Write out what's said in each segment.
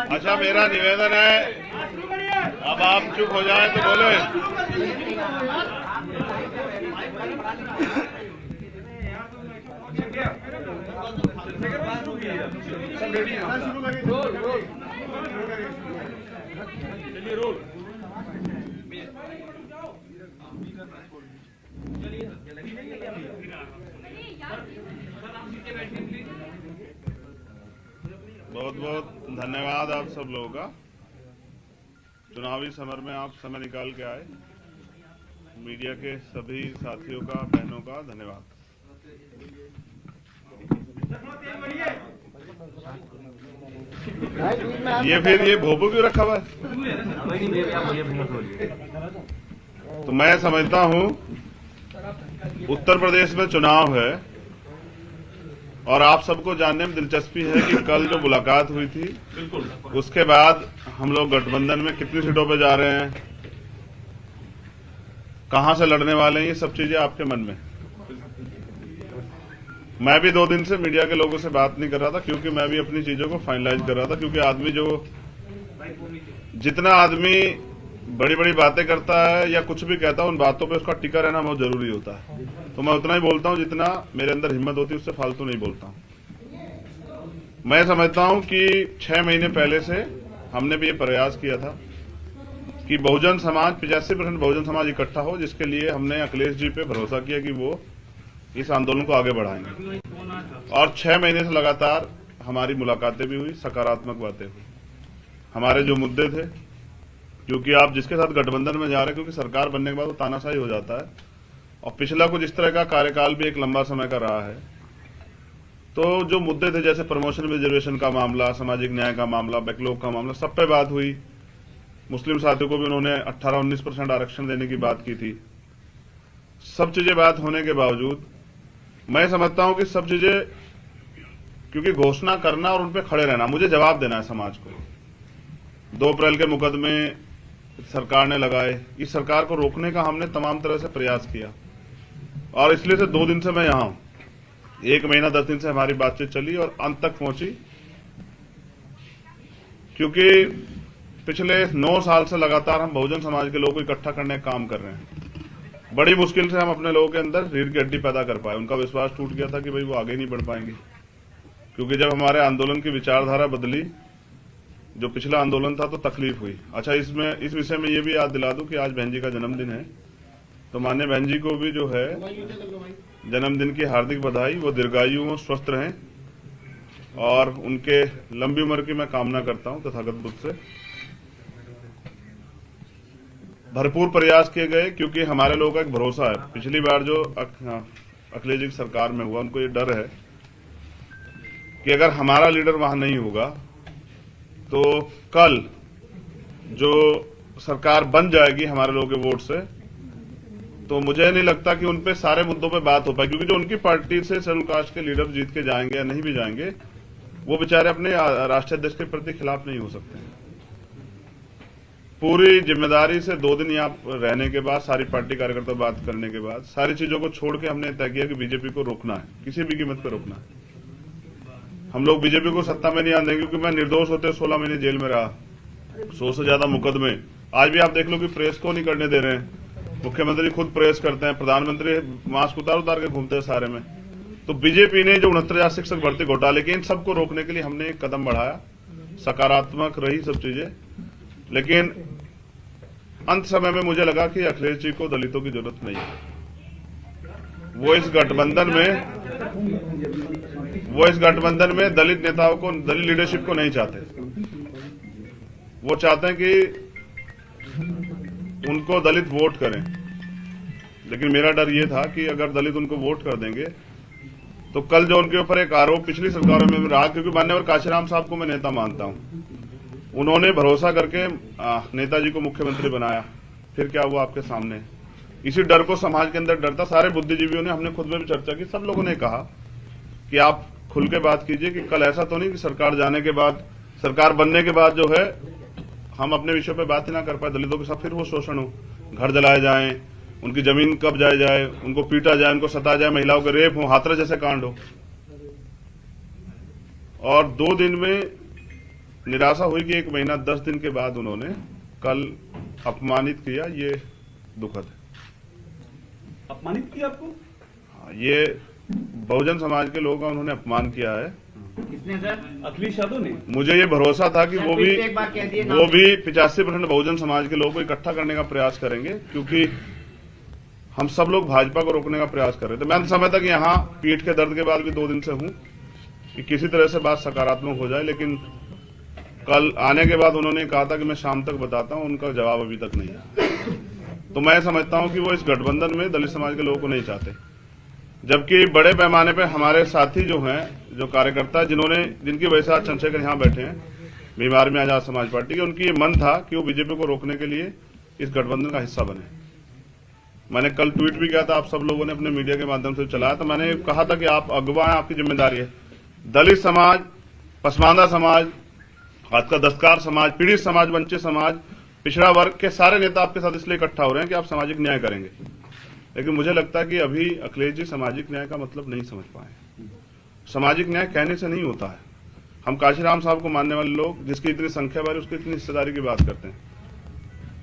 अच्छा, मेरा निवेदन है, अब आप चुप हो जाए तो बोले। बहुत बहुत धन्यवाद आप सब लोगों का। चुनावी समर में आप समय निकाल के आए। मीडिया के सभी साथियों का, बहनों का धन्यवाद। ये भोपू क्यों रखा हुआ है? तो मैं समझता हूं उत्तर प्रदेश में चुनाव है और आप सबको जानने में दिलचस्पी है कि कल जो मुलाकात हुई थी उसके बाद हम लोग गठबंधन में कितनी सीटों पे जा रहे हैं, कहां से लड़ने वाले हैं, ये सब चीजें आपके मन में। मैं भी 2 दिन से मीडिया के लोगों से बात नहीं कर रहा था क्योंकि मैं भी अपनी चीजों को फाइनलाइज कर रहा था, क्योंकि जितना आदमी बड़ी बड़ी बातें करता है या कुछ भी कहता है, उन बातों पे उसका टिका रहना बहुत जरूरी होता है। तो मैं उतना ही बोलता हूं जितना मेरे अंदर हिम्मत होती है, उससे फालतू नहीं बोलता हूं। मैं समझता हूं कि 6 महीने पहले से हमने भी ये प्रयास किया था कि बहुजन समाज 85% बहुजन समाज इकट्ठा हो, जिसके लिए हमने अखिलेश जी पे भरोसा किया कि वो इस आंदोलन को आगे बढ़ाएंगे। और 6 महीने से लगातार हमारी मुलाकातें भी हुई, सकारात्मक बातें हुई। हमारे जो मुद्दे थे, क्योंकि आप जिसके साथ गठबंधन में जा रहे हैं, क्योंकि सरकार बनने के बाद वो तानाशाही हो जाता है और पिछला कुछ इस तरह का कार्यकाल भी एक लंबा समय का रहा है। तो जो मुद्दे थे, जैसे प्रमोशन रिजर्वेशन का मामला, सामाजिक न्याय का मामला, बैकलॉग का मामला, सब पे बात हुई। मुस्लिम साथियों को भी उन्होंने 18-19% आरक्षण देने की बात की थी। सब चीजें बात होने के बावजूद मैं समझता हूं कि सब चीजें, क्योंकि घोषणा करना और उन पे खड़े रहना, मुझे जवाब देना है समाज को। 2 अप्रैल के मुकदमे सरकार ने लगाए, इस सरकार को रोकने का हमने तमाम तरह से प्रयास किया और इसलिए से 2 दिन से मैं यहां हूं। 1 महीना 10 दिन से हमारी बातचीत चली और अंत तक पहुंची, क्योंकि पिछले 9 साल से लगातार हम बहुजन समाज के लोगों को इकट्ठा करने का काम कर रहे हैं। बड़ी मुश्किल से हम अपने लोगों के अंदर रीढ़ की हड्डी पैदा कर पाए। उनका विश्वास टूट गया था कि भाई वो आगे नहीं बढ़ पाएंगे, क्योंकि जब हमारे आंदोलन की विचारधारा बदली, जो पिछला आंदोलन था, तो तकलीफ हुई। अच्छा, इस विषय में ये भी याद दिला दूं कि आज बहन जी का जन्मदिन है, तो माननीय बहन जी को भी जो है जन्मदिन की हार्दिक बधाई। वो दीर्घायु हो, स्वस्थ रहें और उनके लंबी उम्र की मैं कामना करता हूं तथागत बुद्ध से। भरपूर प्रयास किए गए, क्योंकि हमारे लोगों का एक भरोसा है। पिछली बार जो अखिलेश जी की सरकार में हुआ, उनको ये डर है कि अगर हमारा लीडर वहां नहीं होगा तो कल जो सरकार बन जाएगी हमारे लोगों के वोट से, तो मुझे नहीं लगता कि उनपे सारे मुद्दों पे बात हो पाए, क्योंकि जो उनकी पार्टी से शेड्यूल कास्ट के लीडर जीत के जाएंगे या नहीं भी जाएंगे, वो बेचारे अपने राष्ट्रीय अध्यक्ष के प्रति खिलाफ नहीं हो सकते हैं। पूरी जिम्मेदारी से 2 दिन यहाँ रहने के बाद, सारी पार्टी कार्यकर्ता बात करने के बाद, सारी चीजों को छोड़ के हमने तय किया कि बीजेपी को रोकना है, किसी भी कीमत पर रोकना है। हम लोग बीजेपी को सत्ता में नहीं आने देंगे, क्योंकि मैं निर्दोष होते 16 महीने जेल में रहा, 100 से ज्यादा मुकदमे। आज भी आप देख लो कि प्रेस को नहीं करने दे रहे हैं। मुख्यमंत्री खुद प्रेस करते हैं, प्रधानमंत्री मास्क उतार के घूमते हैं सारे में। तो बीजेपी ने जो 69,000 शिक्षक भर्ती घोटाले के, इन सबको रोकने के लिए हमने एक कदम बढ़ाया। सकारात्मक रही सब चीजें, लेकिन अंत समय में मुझे लगा कि अखिलेश जी को दलितों की जरूरत नहीं है। वो इस गठबंधन में दलित नेताओं को, दलित लीडरशिप को नहीं चाहते। वो चाहते हैं कि उनको दलित वोट करें, लेकिन मेरा डर ये था कि अगर दलित उनको वोट कर देंगे तो कल जो उनके ऊपर एक आरोप पिछली सरकारों में रहा, क्योंकि मान्यवर काशीराम साहब को मैं नेता मानता हूं, उन्होंने भरोसा करके नेताजी को मुख्यमंत्री बनाया, फिर क्या हुआ आपके सामने। इसी डर को समाज के अंदर डर था। सारे बुद्धिजीवियों ने, हमने खुद में भी चर्चा की, सब लोगों ने कहा कि आप खुल के बात कीजिए कि कल ऐसा तो नहीं कि सरकार जाने के बाद, सरकार बनने के बाद जो है हम अपने विषय पे बात ही ना कर पाए, दलितों के साथ फिर वो शोषण हो, घर जलाए जाएं, उनकी जमीन कब्जाए जाए, उनको पीटा जाए, उनको सताया जाए, महिलाओं के रेप हो, हाथरस जैसे कांड हो। और 2 दिन में निराशा हुई कि 1 महीना 10 दिन के बाद उन्होंने कल अपमानित किया। ये दुखद है। अपमानित किया आपको? ये बहुजन समाज के लोगों का उन्होंने अपमान किया है। किसने सर? अखिलेश यादव ने। मुझे ये भरोसा था कि वो भी 85% बहुजन समाज के लोगों को इकट्ठा करने का प्रयास करेंगे, क्योंकि हम सब लोग भाजपा को रोकने का प्रयास कर रहे थे। मैं समझता कि यहाँ पीठ के दर्द के बाद भी 2 दिन से हूं कि किसी तरह से बात सकारात्मक हो जाए, लेकिन कल आने के बाद उन्होंने कहा था कि मैं शाम तक बताता हूं, उनका जवाब अभी तक नहीं है। तो मैं समझता हूं कि वो इस गठबंधन में दलित समाज के लोगों को नहीं चाहते, जबकि बड़े पैमाने पे हमारे साथी जो हैं, जो कार्यकर्ता जिनकी वजह से आज चंद्रशेखर यहाँ बैठे हैं, बीमार में आजाद समाज पार्टी के, उनकी ये मन था कि वो बीजेपी को रोकने के लिए इस गठबंधन का हिस्सा बने। मैंने कल ट्वीट भी किया था, आप सब लोगों ने अपने मीडिया के माध्यम से चलाया, तो मैंने कहा था कि आप अगवा हैं, आपकी जिम्मेदारी है। दलित समाज, पसमानदा समाज, हाथ का दस्तकार समाज, पीड़ित समाज, वंचित समाज, पिछड़ा वर्ग के सारे नेता आपके साथ इसलिए इकट्ठा हो रहे हैं कि आप सामाजिक न्याय करेंगे। लेकिन मुझे लगता है कि अभी अखिलेश जी सामाजिक न्याय का मतलब नहीं समझ पाए। सामाजिक न्याय कहने से नहीं होता है। हम काशीराम साहब को मानने वाले लोग, जिसकी इतनी संख्या बारी, उसकी इतनी हिस्सेदारी की बात करते हैं,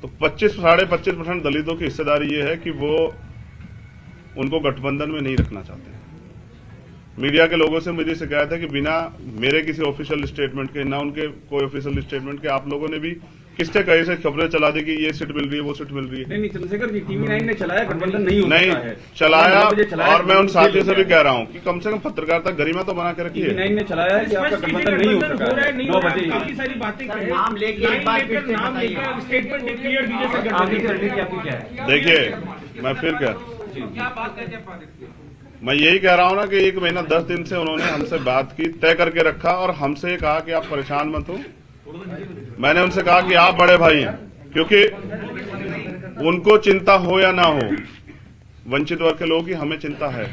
तो 25-25% दलितों की हिस्सेदारी ये है कि वो उनको गठबंधन में नहीं रखना चाहते। मीडिया के लोगों से मुझे शिकायत है कि बिना मेरे किसी ऑफिशियल स्टेटमेंट के, ना उनके कोई ऑफिशियल स्टेटमेंट के, आप लोगों ने भी किससे कहीं से खबरें चला दी कि ये सीट मिल रही है, वो सीट मिल रही है। नहीं चंद्रशेखर जी, TV9 ने चलाया, गठबंधन नहीं हो सकता है। चलाया। और मैं उन साथियों से भी कह रहा हूँ कि कम से कम पत्रकारिता गरिमा तो बना के रखिए। TV9 ने चलाया है कि आपका गठबंधन नहीं हो सका है। 9 बजे काफी सारी बातें नाम लेकर स्टेटमेंट डिक्लेयर दीजिए। आपकी क्या है? देखिए, मैं फिर मैं यही कह रहा हूँ ना कि 1 महीना 10 दिन से उन्होंने हमसे बात की, तय करके रखा और हमसे कहा कि आप परेशान मत हो। मैंने उनसे कहा कि आप बड़े भाई हैं, क्योंकि उनको चिंता हो या ना हो, वंचित वर्ग के लोगों की हमें चिंता है।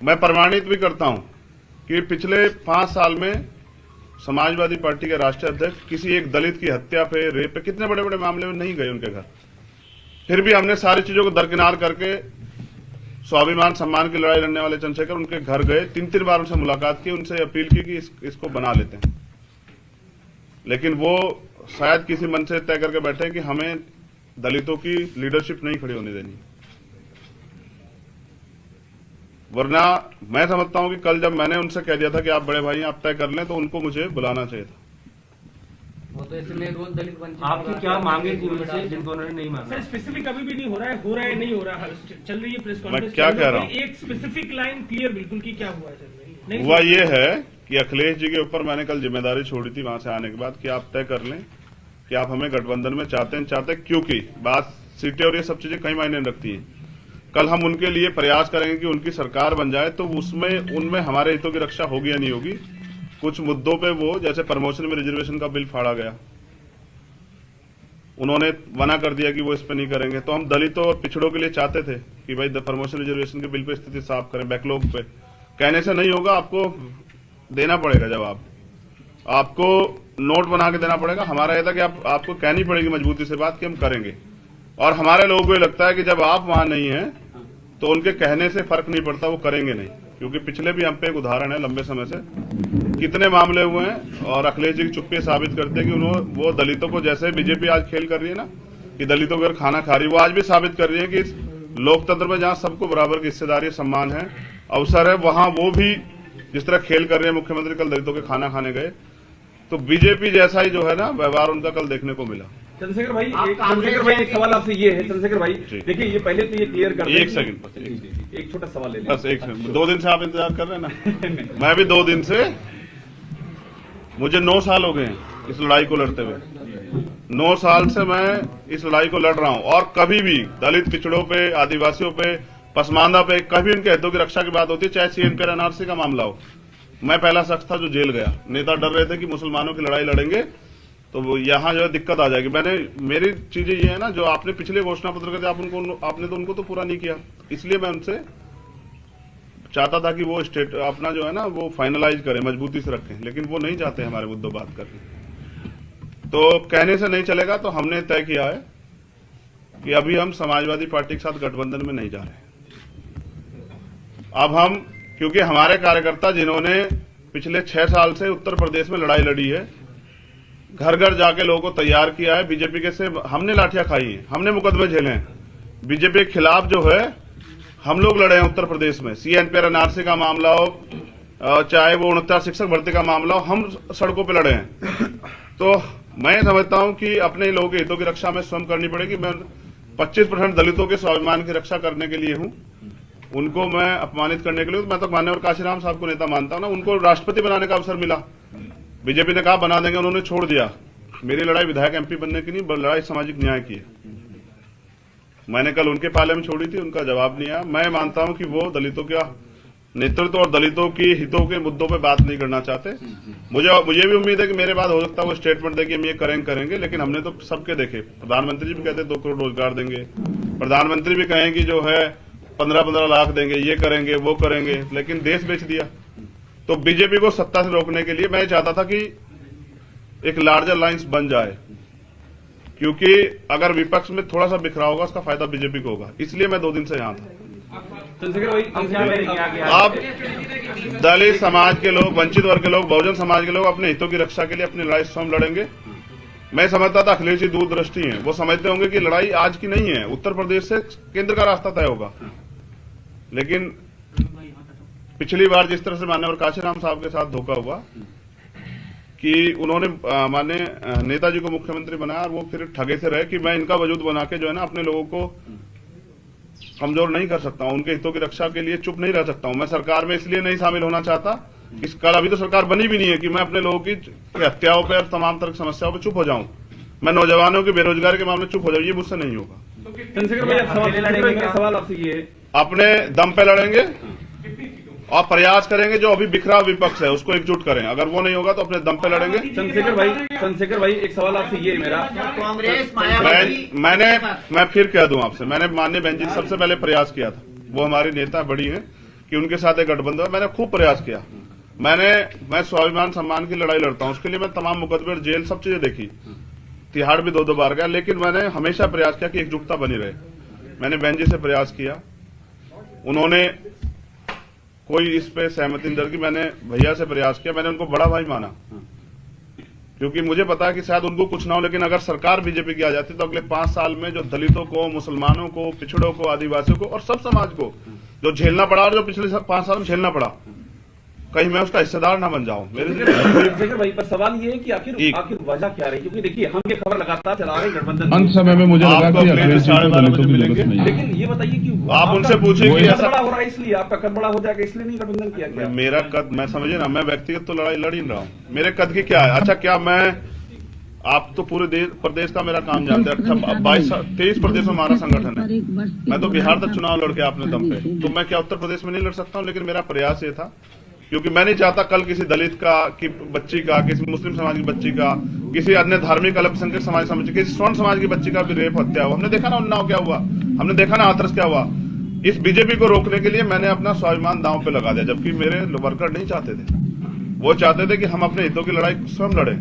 मैं प्रमाणित भी करता हूं कि पिछले 5 साल में समाजवादी पार्टी के राष्ट्रीय अध्यक्ष किसी एक दलित की हत्या पे, रेप पे, कितने बड़े बड़े मामले में नहीं गए उनके घर। फिर भी हमने सारी चीजों को दरकिनार करके स्वाभिमान सम्मान की लड़ाई लड़ने वाले चंद्रशेखर उनके घर गए, 3-3 बार उनसे मुलाकात की, उनसे अपील की कि इसको बना लेते हैं। लेकिन वो शायद किसी मन से तय करके बैठे कि हमें दलितों की लीडरशिप नहीं खड़ी होने देनी। वरना मैं समझता हूं कि कल जब मैंने उनसे कह दिया था कि आप बड़े भाई हैं, आप तय कर लें, तो उनको मुझे बुलाना चाहिए था। वो तो इसमें रोज दलित वंचित। आपकी क्या मांगे थी उनसे जिनको उन्होंने नहीं मांगा? सर स्पेसिफिक अभी भी नहीं हो रहा है नहीं हो रहा है, चल रही है प्रेस कॉन्फ्रेंस। मैं क्या कह रहा हूं, एक स्पेसिफिक लाइन क्लियर बिल्कुल की क्या हुआ है सर? हुआ ये है कि अखिलेश जी के ऊपर मैंने कल जिम्मेदारी छोड़ी थी वहां से आने के बाद कि आप तय कर लें कि आप हमें गठबंधन में चाहते हैं, क्योंकि बात सीटें और ये सब चीजें कई मायने रखती हैं। कल हम उनके लिए प्रयास करेंगे कि उनकी सरकार बन जाए, तो उनमें हमारे हितों की रक्षा होगी या नहीं होगी। कुछ मुद्दों पे वो, जैसे प्रमोशन में रिजर्वेशन का बिल फाड़ा गया, उन्होंने मना कर दिया कि वो इस पे नहीं करेंगे। तो हम दलितों और पिछड़ों के लिए चाहते थे कि भाई प्रमोशन रिजर्वेशन के बिल पे स्थिति साफ करें, बैकलॉग पे। कहने से नहीं होगा, आपको देना पड़ेगा जवाब, आपको नोट बना के देना पड़ेगा। हमारा यह था कि आपको कहनी पड़ेगी मजबूती से बात कि हम करेंगे। और हमारे लोगों को ये लगता है कि जब आप वहां नहीं हैं तो उनके कहने से फर्क नहीं पड़ता, वो करेंगे नहीं। क्योंकि पिछले भी हम पे एक उदाहरण है, लंबे समय से कितने मामले हुए हैं, और अखिलेश जी की चुप्पी साबित करते हैं कि वो दलितों को, जैसे बीजेपी आज खेल कर रही है ना कि दलितों को खाना खा रही है, वो आज भी साबित कर रही है कि लोकतंत्र में जहां सबको बराबर की हिस्सेदारी, सम्मान है, अवसर है, वहां वो भी जिस तरह खेल कर रहे हैं। मुख्यमंत्री कल दलितों के खाना खाने गए, तो बीजेपी जैसा ही जो है ना व्यवहार उनका कल देखने को मिला। चंद्रशेखर भाई एक सवाल आपसे ये है। चंद्रशेखर भाई देखिए, ये पहले तो ये क्लियर कर दें। एक सेकंड, एक छोटा सवाल ले लें। बस एक सेकंड। 2 दिन से आप इंतजार कर रहे हैं ना। मैं भी 2 दिन से, मुझे 9 साल हो गए हैं इस लड़ाई को लड़ते हुए। 9 साल से मैं इस लड़ाई को लड़ रहा हूं, और कभी भी दलित, पिछड़ों पे, आदिवासियों पे, पसमानदा पे कभी उनके हितों की रक्षा की बात होती है, चाहे सीएनपी एनआरसी का मामला हो। मैं पहला शख्स था जो जेल गया। नेता डर रहे थे कि मुसलमानों की लड़ाई लड़ेंगे तो यहाँ जो है दिक्कत आ जाएगी। मेरी चीजें ये है ना, जो आपने पिछले घोषणा पत्र करते आपने तो उनको तो पूरा नहीं किया, इसलिए मैं उनसे चाहता था कि वो स्टेट अपना जो है ना वो फाइनलाइज करें, मजबूती से रखें, लेकिन वो नहीं चाहते हमारे मुद्दों बात करने। तो कहने से नहीं चलेगा, तो हमने तय किया है कि अभी हम समाजवादी पार्टी के साथ गठबंधन में नहीं जा रहे। अब हम, क्योंकि हमारे कार्यकर्ता जिन्होंने पिछले 6 साल से उत्तर प्रदेश में लड़ाई लड़ी है, घर घर जाके लोगों को तैयार किया है, बीजेपी के से हमने लाठियां खाई हैं, हमने मुकदमे झेले हैं, बीजेपी के खिलाफ जो है हम लोग लड़े हैं उत्तर प्रदेश में। सीएनपी एनआरसी का मामला हो, चाहे वो 69 शिक्षक भर्ती का मामला हो, हम सड़कों पे लड़े हैं। तो मैं समझता हूं कि अपने लोगों के हितों की रक्षा में स्वयं करनी पड़ेगी। मैं 25% दलितों के स्वाभिमान की रक्षा करने के लिए हूं, उनको मैं अपमानित करने के लिए, मैं तो मान्यवर काशीराम साहब को नेता मानता हूं ना, उनको राष्ट्रपति बनाने का अवसर मिला, बीजेपी ने कहा बना देंगे, उन्होंने छोड़ दिया। मेरी लड़ाई विधायक एमपी बनने की नहीं, लड़ाई सामाजिक न्याय की है। मैंने कल उनके पाले में छोड़ी थी, उनका जवाब नहीं आया। मैं मानता हूं कि वो दलितों का नेतृत्व और दलितों की हितों के मुद्दों पे बात नहीं करना चाहते। मुझे भी उम्मीद है कि मेरे बाद हो सकता है वो स्टेटमेंट दे कि हम ये करेंगे, लेकिन हमने तो सबके देखे। प्रधानमंत्री जी भी कहते 2 करोड़ रोजगार देंगे, प्रधानमंत्री भी कहें कि जो है 15-15 लाख देंगे, ये करेंगे वो करेंगे, लेकिन देश बेच दिया। तो बीजेपी को सत्ता से रोकने के लिए मैं चाहता था कि एक लार्जर लाइन्स बन जाए, क्योंकि अगर विपक्ष में थोड़ा सा बिखरा होगा उसका फायदा बीजेपी को होगा। इसलिए मैं 2 दिन से यहां था। अब दलित समाज के लोग, वंचित वर्ग के लोग, बहुजन समाज के लोग अपने हितों की रक्षा के लिए अपनी लड़ाई स्वयं लड़ेंगे। मैं समझता था अखिलेश जी दूरदृष्टि हैं, वो समझते होंगे कि लड़ाई आज की नहीं है, उत्तर प्रदेश से केंद्र का रास्ता तय होगा। लेकिन पिछली बार जिस तरह से माननीय काशीराम साहब के साथ धोखा हुआ कि उन्होंने माननीय नेताजी को मुख्यमंत्री बनाया और वो फिर ठगे से रहे कि मैं इनका वजूद बना के जो है ना अपने लोगों को कमजोर नहीं कर सकता हूं, उनके हितों की रक्षा के लिए चुप नहीं रह सकता हूं। मैं सरकार में इसलिए नहीं शामिल होना चाहता, इस कल अभी तो सरकार बनी भी नहीं है कि मैं अपने लोगों की हत्याओं पर और तमाम तरह की समस्याओं पर चुप हो जाऊं, मैं नौजवानों की बेरोजगारी के मामले चुप हो जाऊं, ये मुझसे नहीं होगा। चंद्रशेखर भाई सवाल आपसे ये है, अपने दम पे लड़ेंगे और प्रयास करेंगे जो अभी बिखरा विपक्ष है उसको एकजुट करें, अगर वो नहीं होगा तो अपने दम पे लड़ेंगे। चंद्रशेखर भाई एक सवाल आपसे ये मेरा, कांग्रेस मैं फिर कह दूं आपसे, मैंने माननीय बहन जी सबसे पहले प्रयास किया था, वो हमारी नेता बड़ी हैं कि उनके साथ एक गठबंधन, मैंने खूब प्रयास किया। मैं स्वाभिमान सम्मान की लड़ाई लड़ता हूं, उसके लिए मैं तमाम मुकदमे, जेल, सब चीजें देखी, तिहाड़ भी 2 बार गया, लेकिन मैंने हमेशा प्रयास किया कि एकजुटता बनी रहे। मैंने बहन जी से प्रयास किया, उन्होंने कोई इस पे सहमति नहीं की, मैंने भैया से प्रयास किया, मैंने उनको बड़ा भाई माना, क्योंकि मुझे पता है कि शायद उनको कुछ ना हो, लेकिन अगर सरकार बीजेपी की आ जाती तो अगले 5 साल में जो दलितों को, मुसलमानों को, पिछड़ों को, आदिवासियों को और सब समाज को जो झेलना पड़ा और जो पिछले 5 साल में झेलना पड़ा, कहीं मैं उसका हिस्सेदार ना बन जाऊं। मेरे भाई पर सवाल ये है कि आखिर वजह क्या रही, क्योंकि देखिए हम ये खबर लगातार चला रहे गठबंधन अंत समय में मुझे लगा कि लेकिन ये बताइए कि आप उनसे पूछें कि ऐसा बड़ा हो रहा है इसलिए आपका कद बड़ा हो जाएगा इसलिए नहीं गठबंधन किया गया। मेरा कद, मैं समझे ना, मैं व्यक्तिगत तो लड़ाई लड़ ही रहा हूँ, मेरे कद की क्या है। अच्छा, क्या मैं, आप तो पूरे प्रदेश का मेरा काम जानते हैं, 23 प्रदेशों में हमारा संगठन है, मैं तो बिहार तक चुनाव लड़के अपने दम पे, तो मैं क्या उत्तर प्रदेश में नहीं लड़ सकता हूँ। लेकिन मेरा प्रयास ये था, क्योंकि मैं नहीं चाहता कल किसी दलित का, की बच्ची का, किसी मुस्लिम समाज की बच्ची का, किसी अन्य धार्मिक अल्पसंख्यक समाज समझ, किसी स्वर्ण समाज की बच्ची का भी रेप, हत्या हुआ। हमने देखा ना उन्नाव क्या हुआ, हमने देखा ना हाथरस क्या हुआ। इस बीजेपी को रोकने के लिए मैंने अपना स्वाभिमान दांव पे लगा दिया, जबकि मेरे वर्कर नहीं चाहते थे, वो चाहते थे कि हम अपने हितों की लड़ाई स्वयं लड़े।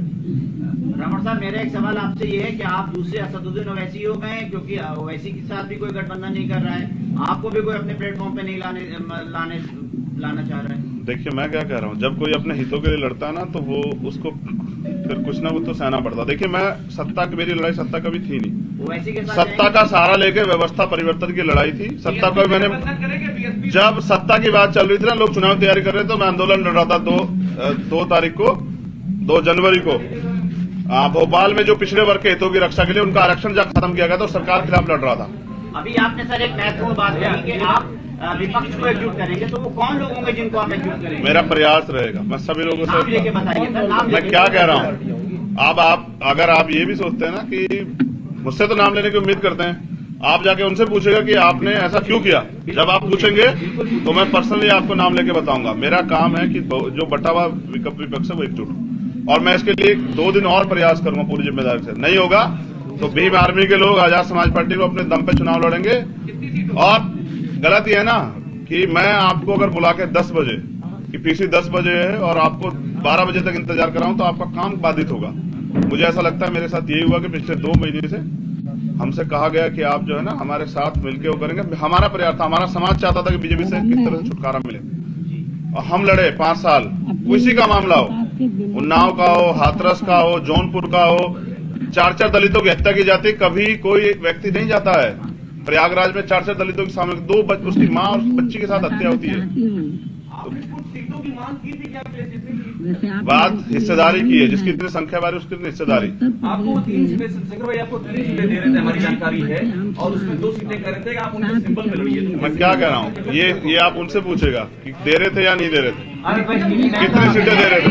रामर साहब, मेरा एक सवाल आपसे ये है कि आप दूसरे असदुद्दीन ओवैसी हो गए, क्योंकि ओवैसी के साथ भी कोई गठबंधन नहीं कर रहा है, आपको भी कोई अपने प्लेटफॉर्म पे नहीं लाना चाह रहा है। देखिए, मैं क्या कह रहा हूँ, जब कोई अपने हितों के लिए लड़ता है ना तो वो उसको फिर कुछ ना कुछ तो सहना पड़ता। देखिए, मैं सत्ता की, मेरी लड़ाई सत्ता कभी थी नहीं, सत्ता का सहारा लेके व्यवस्था परिवर्तन की लड़ाई थी। सत्ता को मैंने, जब सत्ता की बात चल रही थी ना, लोग चुनाव तैयारी कर रहे थे, तो मैं आंदोलन लड़ रहा था 2 तारीख को, 2 जनवरी को भोपाल में, जो पिछड़े वर्ग के हितों की रक्षा के लिए उनका आरक्षण जब खत्म किया गया तो सरकार के खिलाफ लड़ रहा था। अभी आपने सर एक महत्वपूर्ण बात कही कि आप विपक्ष को एकजुट करेंगे, तो वो कौन लोग होंगे जिनको आप एकजुट करेंगे? मेरा प्रयास रहेगा, मैं सभी लोगों से, लेके बताइए सर, मैं क्या कह रहा हूँ। अब आप, अगर आप ये भी सोचते हैं ना कि मुझसे तो नाम लेने की उम्मीद करते हैं, आप जाके उनसे पूछेगा कि आपने ऐसा क्यों किया। जब आप पूछेंगे तो मैं पर्सनली आपको नाम लेके बताऊंगा। मेरा काम है कि जो बटा हुआ विपक्ष है वो एकजुट हो, और मैं इसके लिए 2 दिन और प्रयास करूंगा पूरी जिम्मेदारी से। नहीं होगा तो भीम आर्मी के लोग आजाद समाज पार्टी को अपने दम पे चुनाव लड़ेंगे। और गलत ये है ना कि मैं आपको अगर बुला के 10 बजे कि पीसी 10 बजे है और आपको 12 बजे तक इंतजार कराऊं तो आपका काम बाधित होगा। मुझे ऐसा लगता है मेरे साथ यही हुआ कि पिछले 2 महीने से हमसे कहा गया कि आप जो है ना हमारे साथ मिलकर वो करेंगे। हमारा प्रयास था, हमारा समाज चाहता था कि बीजेपी से किस तरह से छुटकारा मिले, और हम लड़े 5 साल। किसी का मामला हो, उन्नाव का हो, हाथरस का हो, जौनपुर का हो, 4-4 दलितों की हत्या की जाती। कभी कोई व्यक्ति नहीं जाता है प्रयागराज में 4-4 दलितों के सामने 2 उसकी माँ और बच्ची के साथ हत्या होती है। बात हिस्सेदारी की है, जिसकी इतनी संख्या बारी उसकी इतनी हिस्सेदारी। आपको 3 सीटें, शेखर भाई आपको 3 सीटें दे रहे थे, हमारी जानकारी है, और उसमें 2 सीटें कह रहे थे कि आप उनके सिंबल में लड़िए। मैं क्या कह रहा हूँ, ये आप उनसे पूछेगा कि दे रहे थे या नहीं दे रहे थे, कितनी सीटें दे रहे थे।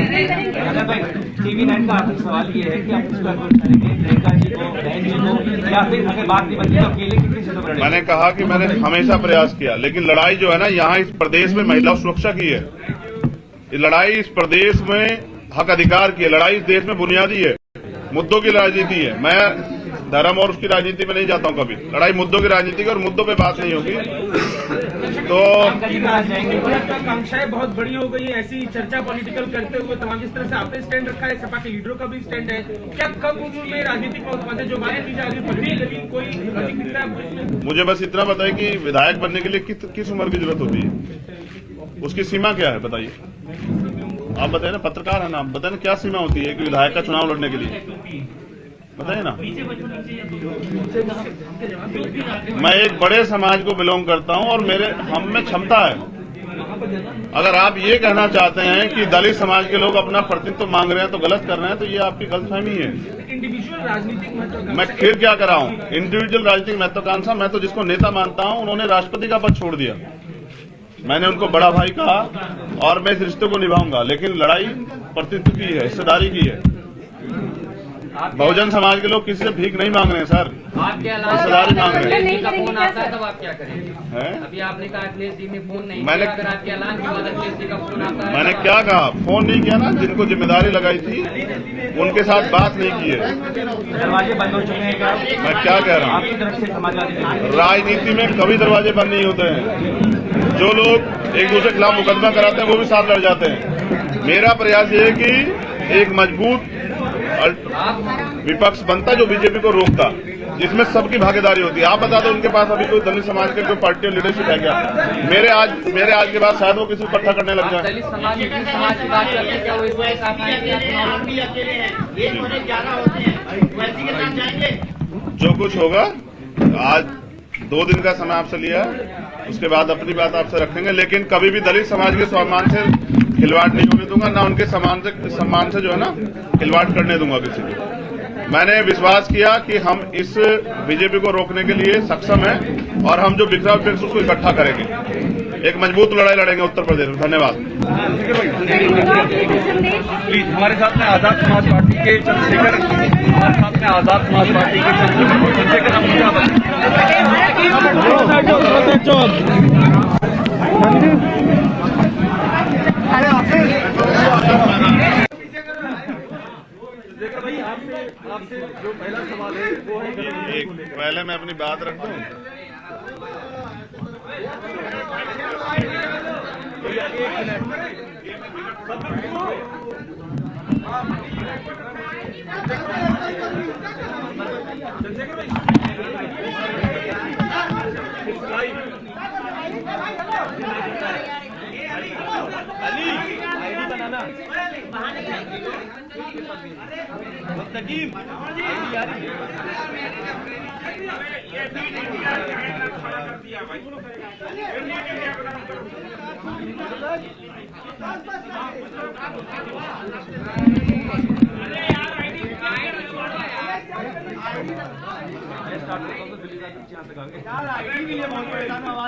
TV9 का आखिरी सवाल ये है कि आप उसको अप्रोच करेंगे प्रियंका जी को, बहन जी को, या फिर अगर बात नहीं बनती तो अकेले कितनी सीटों पर? मैंने कहा कि मैंने हमेशा प्रयास किया, लेकिन लड़ाई जो है ना यहाँ इस प्रदेश में महिला सुरक्षा की है। ये लड़ाई इस प्रदेश में हक अधिकार की है, लड़ाई इस देश में बुनियादी है, मुद्दों की राजनीति है। मैं धर्म और उसकी राजनीति में नहीं जाता हूं कभी। लड़ाई मुद्दों की राजनीति की, और मुद्दों पे बात नहीं होगी तो आकांक्षाएं बहुत बड़ी हो गई है। ऐसी चर्चा पॉलिटिकल करते हुए तमाम जिस तरह से आपने स्टैंड रखा है, सपा के लीडरों का भी स्टैंड है, क्या कब में राजनीतिक पहुंच जो बातें की जा रही है कोई लॉजिक दिख रहा है? मुझे बस इतना बताइए कि विधायक बनने के लिए किस उम्र की जरूरत होती है, उसकी सीमा क्या है बताइए। आप बताइए ना, पत्रकार है ना, बताइए ना क्या सीमा होती है कि विधायक का चुनाव लड़ने के लिए, बताइए ना। मैं एक बड़े समाज को बिलोंग करता हूं और हम में क्षमता है। अगर आप ये कहना चाहते हैं कि दलित समाज के लोग अपना प्रतिनिधित्व मांग रहे हैं तो गलत कर रहे हैं, तो ये आपकी गलतफहमी है। इंडिविजुअल राजनीतिक मैं फिर क्या कर रहा हूं, इंडिविजुअल राजनीतिक महत्वाकांक्षा। मैं तो जिसको नेता मानता हूं उन्होंने राष्ट्रपति का पद छोड़ दिया, मैंने उनको बड़ा भाई कहा और मैं इस रिश्ते को निभाऊंगा। लेकिन लड़ाई प्रतिनिधित्व की है, हिस्सेदारी की है। बहुजन समाज के लोग किसी से भीख नहीं मांग रहे हैं सर, हिस्सेदारी मांग रहे हैं। फोन आता है तब आप क्या करेंगे? अभी आपने कहा अखिलेश जी ने फोन नहीं किया, अगर आपके ऐलान के बाद अखिलेश जी का फोन आता है? मैंने क्या कहा, फोन नहीं किया ना, जिनको जिम्मेदारी लगाई थी उनके साथ बात नहीं की है। दरवाजे बंद हो चुके हैं। मैं क्या कह रहा हूँ, आपकी तरफ से समाजवादी राजनीति में कभी दरवाजे बंद नहीं होते हैं। जो लोग एक दूसरे के खिलाफ मुकदमा कराते हैं वो भी साथ लड़ जाते हैं। मेरा प्रयास ये है कि एक मजबूत विपक्ष बनता जो बीजेपी को रोकता, जिसमें सबकी भागीदारी होती है। आप बता दो उनके पास अभी कोई दलित समाज के कोई पार्टी और लीडरशिप है क्या? मेरे आज के बाद शायद वो किसी को इकट्ठा करने लग जाए। दलित समाज की बात करते हैं, क्या वो इस वजह से अकेले हैं, एक होने 11 होते हैं, वैसी के साथ जाएंगे। जो कुछ होगा, आज 2 दिन का समय आपसे लिया, उसके बाद अपनी बात आपसे रखेंगे। लेकिन कभी भी दलित समाज के सम्मान से खिलवाड़ नहीं होने दूंगा, ना उनके सम्मान से जो है ना खिलवाड़ करने दूंगा किसी को। मैंने विश्वास किया कि हम इस बीजेपी को रोकने के लिए सक्षम हैं और हम जो बिखरा विपक्ष उसको इकट्ठा करेंगे, एक मजबूत लड़ाई लड़ेंगे उत्तर प्रदेश में। धन्यवाद। प्लीज हमारे साथ में आजाद समाज पार्टी के चंद्रशेखर, हमारे साथ में आजाद समाज पार्टी के चंद्रशेखर, हम क्या भाई आपसे जो पहला सवाल है वो है, पहले मैं अपनी बात रख दूं।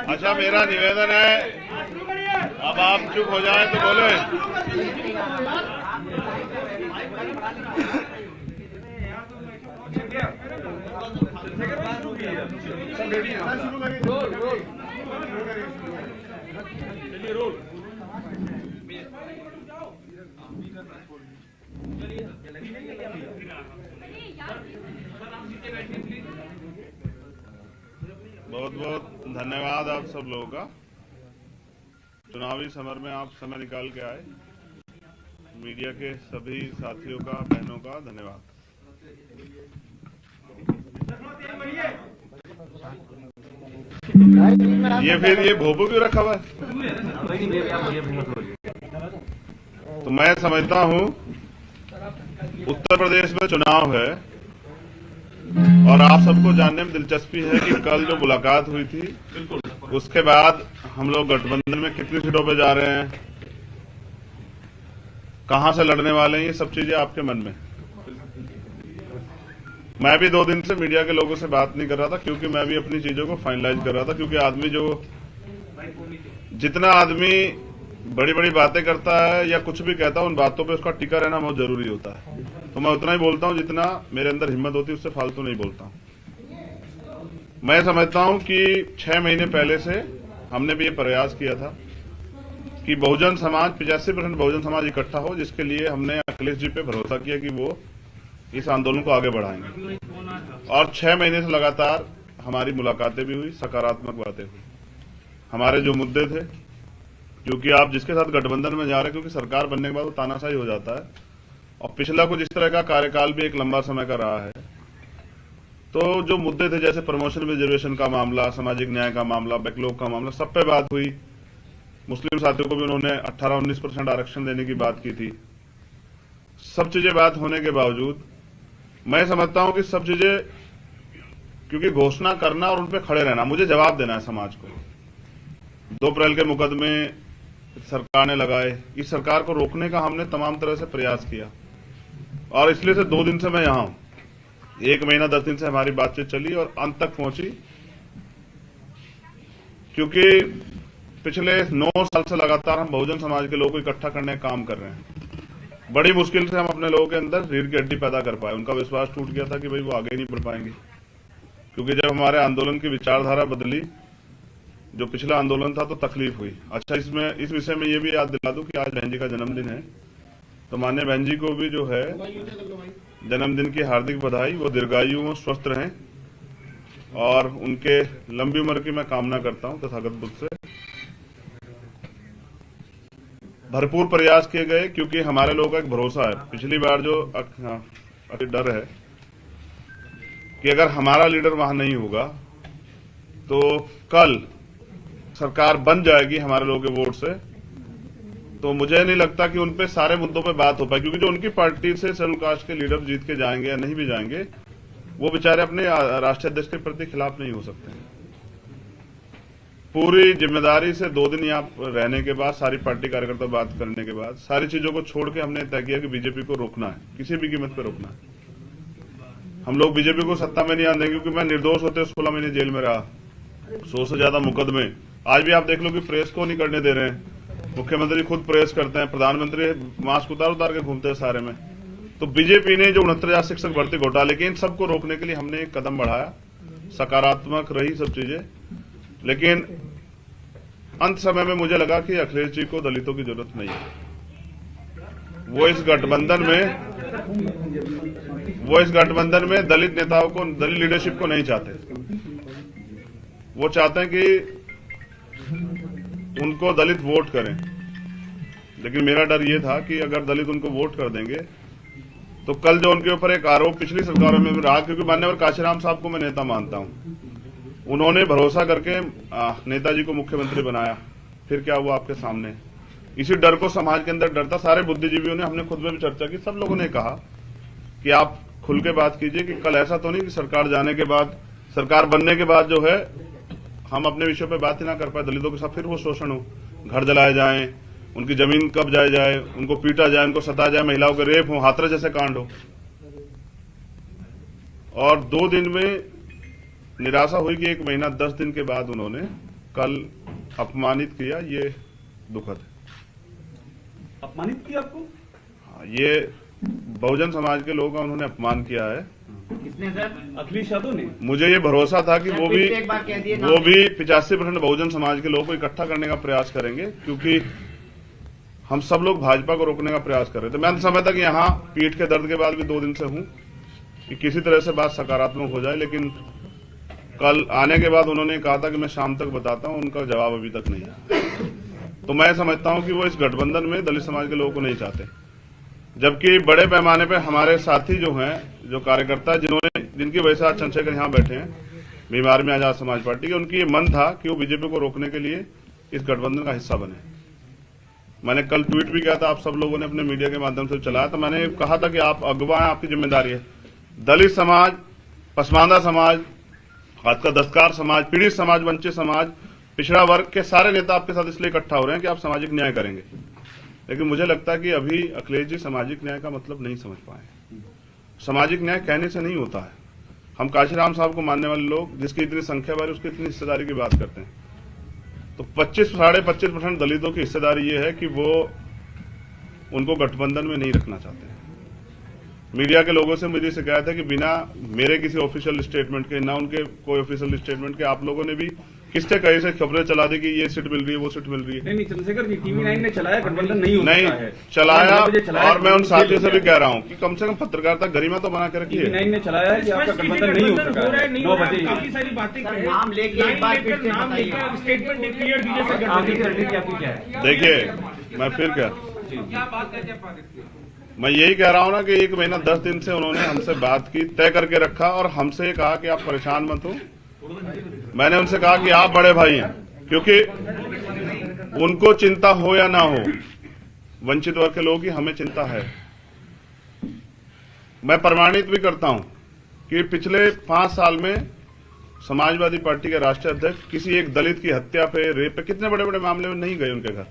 अच्छा, मेरा निवेदन है, अब आप चुप हो जाए तो बोले। सब रेडी है चलिए रोल बहुत बहुत धन्यवाद आप सब लोगों का। चुनावी समर में आप समय निकाल के आए। मीडिया के सभी साथियों का, बहनों का धन्यवाद। ये भोपू क्यों रखा हुआ है? तो मैं समझता हूं उत्तर प्रदेश में चुनाव है और आप सबको जानने में दिलचस्पी है कि कल जो मुलाकात हुई थी उसके बाद हम लोग गठबंधन में कितनी सीटों पे जा रहे हैं, कहां से लड़ने वाले हैं, ये सब चीजें आपके मन में। मैं भी 2 दिन से मीडिया के लोगों से बात नहीं कर रहा था क्योंकि मैं भी अपनी चीजों को फाइनलाइज कर रहा था, क्योंकि जितना आदमी बड़ी बड़ी बातें करता है या कुछ भी कहता है उन बातों पे उसका टिका रहना बहुत जरूरी होता है। तो मैं उतना ही बोलता हूं जितना मेरे अंदर हिम्मत होती है, उससे फालतू नहीं बोलता हूं। मैं समझता हूं कि 6 महीने पहले से हमने भी ये प्रयास किया था कि बहुजन समाज 85% बहुजन समाज इकट्ठा हो, जिसके लिए हमने अखिलेश जी पे भरोसा किया कि वो इस आंदोलन को आगे बढ़ाएंगे। और 6 महीने से लगातार हमारी मुलाकातें भी हुई, सकारात्मक बातें हुई। हमारे जो मुद्दे थे, क्योंकि आप जिसके साथ गठबंधन में जा रहे हैं, क्योंकि सरकार बनने के बाद वो तानाशाही हो जाता है और पिछला कुछ इस तरह का कार्यकाल भी एक लंबा समय का रहा है। तो जो मुद्दे थे जैसे प्रमोशन रिजर्वेशन का मामला, सामाजिक न्याय का मामला, बैकलॉग का मामला, सब पे बात हुई। मुस्लिम साथियों को भी उन्होंने 18-19% आरक्षण देने की बात की थी। सब चीजें बात होने के बावजूद मैं समझता हूं कि सब चीजें, क्योंकि घोषणा करना और उनपे खड़े रहना, मुझे जवाब देना है समाज को। 2 अप्रैल के मुकदमे सरकार ने लगाए, इस सरकार को रोकने का हमने तमाम तरह से प्रयास किया और इसलिए से 2 दिन से मैं यहां हूं। 1 महीना 10 दिन से हमारी बातचीत चली और अंत तक पहुंची, क्योंकि पिछले 9 साल से लगातार हम बहुजन समाज के लोगों को इकट्ठा करने का काम कर रहे हैं। बड़ी मुश्किल से हम अपने लोगों के अंदर रीढ़ की हड्डी पैदा कर पाए। उनका विश्वास टूट गया था कि भाई वो आगे नहीं बढ़ पाएंगे, क्योंकि जब हमारे आंदोलन की विचारधारा बदली, जो पिछला आंदोलन था, तो तकलीफ हुई। अच्छा, इस विषय में ये भी याद दिला दूं कि आज बहन जी का जन्मदिन है, तो माननीय बहन जी को भी जो है जन्मदिन की हार्दिक बधाई। वो दीर्घायु हो, स्वस्थ रहें और उनके लंबी उम्र की मैं कामना करता हूं तथागत बुद्ध से। भरपूर प्रयास किए गए, क्योंकि हमारे लोगों का एक भरोसा है। पिछली बार जो डर है कि अगर हमारा लीडर वहां नहीं होगा तो कल सरकार बन जाएगी हमारे लोगों के वोट से, तो मुझे नहीं लगता कि उनपे सारे मुद्दों पे बात हो पाए, क्योंकि जो उनकी पार्टी से शेड्यूल कास्ट के लीडर जीत के जाएंगे या नहीं भी जाएंगे, वो बेचारे अपने राष्ट्रीय अध्यक्ष के प्रति खिलाफ नहीं हो सकते। पूरी जिम्मेदारी से 2 दिन यहाँ रहने के बाद, सारी पार्टी कार्यकर्ता बात करने के बाद, सारी चीजों को छोड़ के हमने तय किया कि बीजेपी को रोकना है, किसी भी कीमत पर रोकना है। हम लोग बीजेपी को सत्ता में नहीं आने देंगे, क्योंकि मैं निर्दोष होते 16 महीने जेल में रहा, 100 से ज्यादा मुकदमे। आज भी आप देख लो कि प्रेस को नहीं करने दे रहे हैं। मुख्यमंत्री खुद प्रेस करते हैं, प्रधानमंत्री मास्क उतार के घूमते हैं सारे में। तो बीजेपी ने जो 69,000 शिक्षक भर्ती घोटाले के, इन सबको रोकने के लिए हमने एक कदम बढ़ाया। सकारात्मक रही सब चीजें, लेकिन अंत समय में मुझे लगा कि अखिलेश जी को दलितों की जरूरत नहीं है। वो इस गठबंधन में दलित नेताओं को, दलित लीडरशिप को नहीं चाहते। वो चाहते हैं कि उनको दलित वोट करें, लेकिन मेरा डर ये था कि अगर दलित उनको वोट कर देंगे तो कल जो उनके ऊपर एक आरोप पिछली सरकारों में रहा, क्योंकि मान्यवर काशीराम साहब को मैं नेता मानता हूं, उन्होंने भरोसा करके नेताजी को मुख्यमंत्री बनाया, फिर क्या हुआ आपके सामने। इसी डर को समाज के अंदर डर था। सारे बुद्धिजीवियों ने, हमने खुद में भी चर्चा की, सब लोगों ने कहा कि आप खुल के बात कीजिए कि कल ऐसा तो नहीं कि सरकार जाने के बाद, सरकार बनने के बाद जो है हम अपने विषयों पे बात ही ना कर पाए, दलितों के साथ फिर वो शोषण हो, घर जलाए जाएं, उनकी जमीन कब्जाए जाए, उनको पीटा जाए, उनको सताया जाए, महिलाओं के रेप हो, हाथरस जैसे कांड हो। और 2 दिन में निराशा हुई कि 1 महीना 10 दिन के बाद उन्होंने कल अपमानित किया। ये दुखद है। अपमानित किया आपको? ये बहुजन समाज के लोगों का उन्होंने अपमान किया है। किसने सर? अखिलेश यादव ने। मुझे ये भरोसा था कि सर, वो फिर से एक बार कह दिए ना। 85% बहुजन समाज के लोगों को इकट्ठा करने का प्रयास करेंगे, क्योंकि हम सब लोग भाजपा को रोकने का प्रयास कर रहे थे। मैं समझता कि यहाँ पीठ के दर्द के बाद भी 2 दिन से हूं कि किसी तरह से बात सकारात्मक हो जाए, लेकिन कल आने के बाद उन्होंने कहा था कि मैं शाम तक बताता हूं, उनका जवाब अभी तक नहीं है। तो मैं समझता हूं कि वो इस गठबंधन में दलित समाज के लोगों को नहीं चाहते, जबकि बड़े पैमाने पर हमारे साथी जो हैं, जो कार्यकर्ता जिनकी वजह से आज चंद्रशेखर यहाँ बैठे हैं, बीमार में आजाद समाज पार्टी के, उनकी ये मन था कि वो बीजेपी को रोकने के लिए इस गठबंधन का हिस्सा बने। मैंने कल ट्वीट भी किया था, आप सब लोगों ने अपने मीडिया के माध्यम से चलाया, तो मैंने कहा था कि आप अगवा हैं, आपकी जिम्मेदारी है। दलित समाज, पसमानदा समाज, आपका दस्तकार समाज, पीड़ित समाज, वंचित समाज, पिछड़ा वर्ग के सारे नेता आपके साथ इसलिए इकट्ठा हो रहे हैं कि आप सामाजिक न्याय करेंगे। लेकिन मुझे लगता है कि अभी अखिलेश जी सामाजिक न्याय का मतलब नहीं समझ पाए। सामाजिक न्याय कहने से नहीं होता है। हम काशीराम साहब को मानने वाले लोग, जिसकी इतनी संख्या बार उसकी इतनी हिस्सेदारी की बात करते हैं, तो 25-25% दलितों की हिस्सेदारी ये है कि वो उनको गठबंधन में नहीं रखना चाहते हैं। मीडिया के लोगों से मुझे शिकायत है कि बिना मेरे किसी ऑफिशियल स्टेटमेंट के, ना उनके कोई ऑफिशियल स्टेटमेंट के, आप लोगों ने भी किससे कहीं से खबरें चला दी कि ये सीट मिल रही है, वो सीट मिल रही है। नहीं चंद्रशेखर जी, TV9 ने चलाया, गठबंधन नहीं होता है। चलाया, और मैं उन साथियों से भी कह रहा हूं कि कम से कम पत्रकारिता गरिमा तो बना के रखिए। TV9 ने चलाया कि आपका गठबंधन नहीं हो सका है। 9 बजे काफी सारी बातें नाम लेके एक बार फिर से बताइए। स्टेटमेंट डिक्लेयर कीजिए सर। आगे की रणनीति आपकी क्या है? देखिए, मैं फिर क्या मैं यही कह रहा हूं ना कि 1 महीना 10 दिन से उन्होंने हमसे बात की, तय करके रखा, और हमसे कहा कि आप परेशान मत हो। मैंने उनसे कहा कि आप बड़े भाई हैं, क्योंकि उनको चिंता हो या ना हो, वंचित वर्ग के लोगों की हमें चिंता है। मैं प्रमाणित भी करता हूं कि पिछले 5 साल में समाजवादी पार्टी के राष्ट्रीय अध्यक्ष किसी एक दलित की हत्या पे, रेप पे, कितने बड़े बड़े मामले में नहीं गए उनके घर।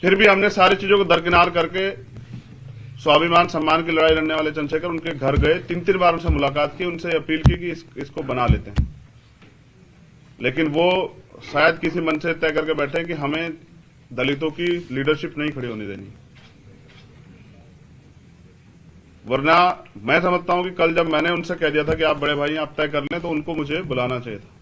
फिर भी हमने सारी चीजों को दरकिनार करके स्वाभिमान सम्मान की लड़ाई लड़ने वाले चंद्रशेखर उनके घर गए, 3-3 बार उनसे मुलाकात की, उनसे अपील की कि इसको बना लेते हैं। लेकिन वो शायद किसी मन से तय करके बैठे कि हमें दलितों की लीडरशिप नहीं खड़ी होने देनी। वरना मैं समझता हूं कि कल जब मैंने उनसे कह दिया था कि आप बड़े भाई हैं, आप तय कर लें, तो उनको मुझे बुलाना चाहिए था।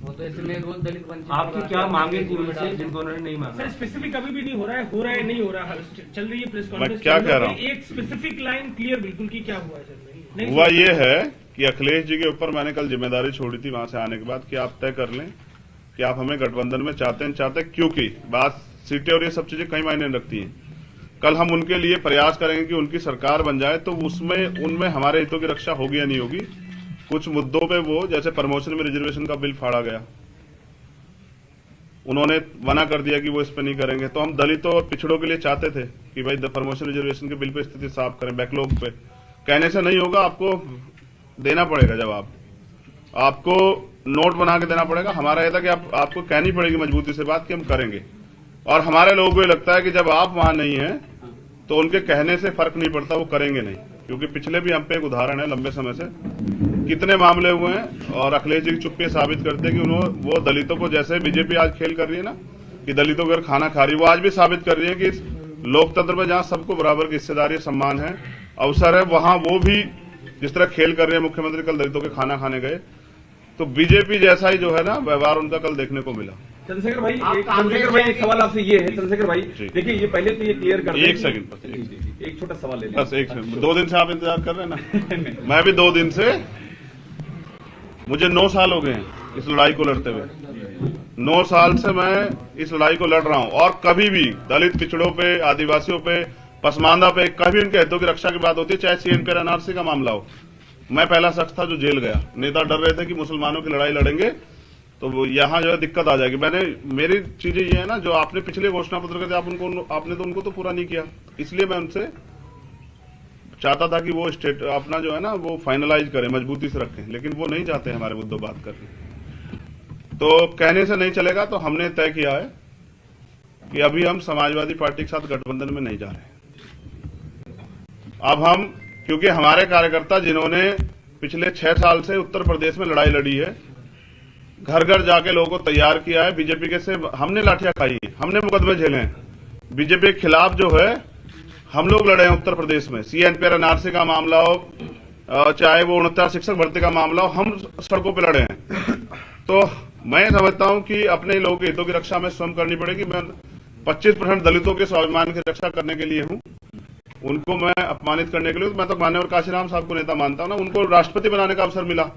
वो तो इसमें रोज दलित वंचित। आपकी क्या मांगे थी उनसे जिनको उन्होंने नहीं मांगा? सर स्पेसिफिक अभी भी नहीं हो रहा है नहीं हो रहा है, चल रही है प्रेस मैं कॉन्फ्रेंस। क्या कह रहा हूं? एक स्पेसिफिक लाइन क्लियर बिल्कुल की क्या हुआ है सर? हुआ ये है कि अखिलेश जी के ऊपर मैंने कल जिम्मेदारी छोड़ी थी वहां से आने के बाद कि आप तय कर लें कि आप हमें गठबंधन में चाहते हैं, क्योंकि बात सीटें और ये सब चीजें कई मायने रखती हैं। कल हम उनके लिए प्रयास करेंगे कि उनकी सरकार बन जाए, तो उनमें हमारे हितों की रक्षा होगी या नहीं होगी। कुछ मुद्दों पे वो, जैसे प्रमोशन में रिजर्वेशन का बिल फाड़ा गया, उन्होंने मना कर दिया कि वो इस पे नहीं करेंगे। तो हम दलितों और पिछड़ों के लिए चाहते थे कि भाई प्रमोशन रिजर्वेशन के बिल पे स्थिति साफ करें, बैकलॉग पे। कहने से नहीं होगा, आपको देना पड़ेगा जवाब, आपको नोट बना के देना पड़ेगा। हमारा यह था कि आपको कहनी पड़ेगी मजबूती से बात कि हम करेंगे। और हमारे लोगों को ये लगता है कि जब आप वहां नहीं हैं तो उनके कहने से फर्क नहीं पड़ता, वो करेंगे नहीं। क्योंकि पिछले भी हम पे एक उदाहरण है, लंबे समय से कितने मामले हुए हैं, और अखिलेश जी की चुप्पी साबित करते हैं कि वो दलितों को, जैसे बीजेपी आज खेल कर रही है ना कि दलितों को खाना खा रही है, वो आज भी साबित कर रही है कि इस लोकतंत्र में जहां सबको बराबर की हिस्सेदारी, सम्मान है, अवसर है, वहां वो भी जिस तरह खेल कर रही है। मुख्यमंत्री कल दलितों के खाना खाने गए, तो बीजेपी जैसा ही जो है ना व्यवहार उनका कल देखने को मिला। चंद्रशेखर भाई, एक सवाल आपसे ये है। चंद्रशेखर भाई देखिए, ये पहले तो ये क्लियर कर, एक सेकंड, एक छोटा सवाल ले लें। बस 1 सेकंड। 2 दिन से आप इंतजार कर रहे हैं ना। मैं भी 2 दिन से, मुझे 9 साल हो गए हैं इस लड़ाई को लड़ते हुए। 9 साल से मैं इस लड़ाई को लड़ रहा हूं, और कभी भी दलित, पिछड़ों पे, आदिवासियों पे, पसमानदा पे, कभी उनके हितों की रक्षा की बात होती है, चाहे सीएनपी एनआरसी का मामला हो। मैं पहला शख्स था जो जेल गया। नेता डर रहे थे कि मुसलमानों की लड़ाई लड़ेंगे तो यहाँ जो है दिक्कत आ जाएगी। मेरी चीजें ये है ना, जो आपने पिछले घोषणा पत्र के थे, आपने तो उनको तो पूरा नहीं किया। इसलिए मैं उनसे चाहता था कि वो अपना जो है ना वो फाइनलाइज करें, मजबूती से रखें, लेकिन वो नहीं चाहते हमारे मुद्दों बात करने। तो कहने से नहीं चलेगा, तो हमने तय किया है कि अभी हम समाजवादी पार्टी के साथ गठबंधन में नहीं जा रहे। अब हम, क्योंकि हमारे कार्यकर्ता जिन्होंने पिछले 6 साल से उत्तर प्रदेश में लड़ाई लड़ी है, घर घर जाके लोगों को तैयार किया है, बीजेपी के से हमने लाठियां खाई, हमने मुकदमे झेले हैं, बीजेपी के खिलाफ जो है हम लोग लड़े हैं उत्तर प्रदेश में। सीएनपी एनआरसी का मामला हो, चाहे वो 69 शिक्षक भर्ती का मामला हो, हम सड़कों पे लड़े हैं। तो मैं समझता हूं कि अपने लोगों के हितों की रक्षा में स्वयं करनी पड़ेगी। मैं 25% दलितों के स्वाभिमान की रक्षा करने के लिए हूं, उनको मैं अपमानित करने के लिए। मैं तो मान्यवर काशीराम साहब को नेता मानता हूं ना, उनको राष्ट्रपति बनाने का अवसर मिला।